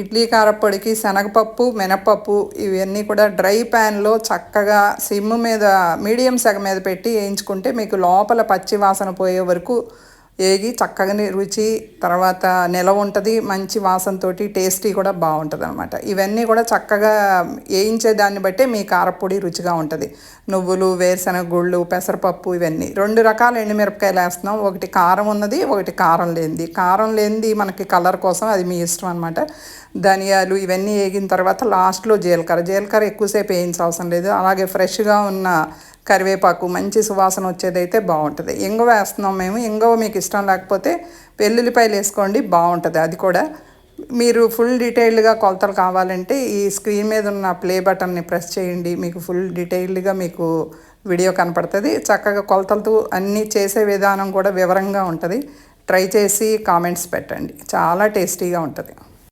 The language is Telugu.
ఇడ్లీ కారప్పొడికి శనగపప్పు, మినపప్పు ఇవన్నీ కూడా డ్రై ప్యాన్లో చక్కగా సిమ్ మీద మీడియం సెగ మీద పెట్టి వేయించుకుంటే మీకు లోపల పచ్చి వాసన పోయే వరకు ఏగి చక్కగా రుచి తర్వాత నిలవ ఉంటుంది. మంచి వాసనతోటి టేస్టీ కూడా బాగుంటుంది అనమాట. ఇవన్నీ కూడా చక్కగా వేయించే దాన్ని బట్టే మీ కారపొడి రుచిగా ఉంటుంది. నువ్వులు, వేరుశనగ గుళ్ళు, పెసరపప్పు ఇవన్నీ 2 రకాల ఎండుమిరపకాయలు వేస్తున్నాం. ఒకటి కారం ఉన్నది, ఒకటి కారం లేనిది. కారం లేనిది మనకి కలర్ కోసం, అది మీ ఇష్టం అనమాట. ధనియాలు ఇవన్నీ వేగిన తర్వాత లాస్ట్లో జీలకర్ర ఎక్కువసేపు వేయించే అవసరం లేదు. అలాగే ఫ్రెష్గా ఉన్న కరివేపాకు మంచి సువాసన వచ్చేదైతే బాగుంటుంది. ఇంగువ వేస్తున్నాం మేము. ఇంగువ మీకు ఇష్టం లేకపోతే వెల్లుల్లిపాయలు వేసుకోండి, బాగుంటుంది అది కూడా. మీరు ఫుల్ డీటెయిల్డ్గా కొలతలు కావాలంటే ఈ స్క్రీన్ మీద ఉన్న ప్లే బటన్ని ప్రెస్ చేయండి. మీకు ఫుల్ డీటెయిల్డ్గా మీకు వీడియో కనపడుతుంది. చక్కగా కొలతలతో అన్నీ చేసే విధానం కూడా వివరంగా ఉంటుంది. ట్రై చేసి కామెంట్స్ పెట్టండి. చాలా టేస్టీగా ఉంటుంది.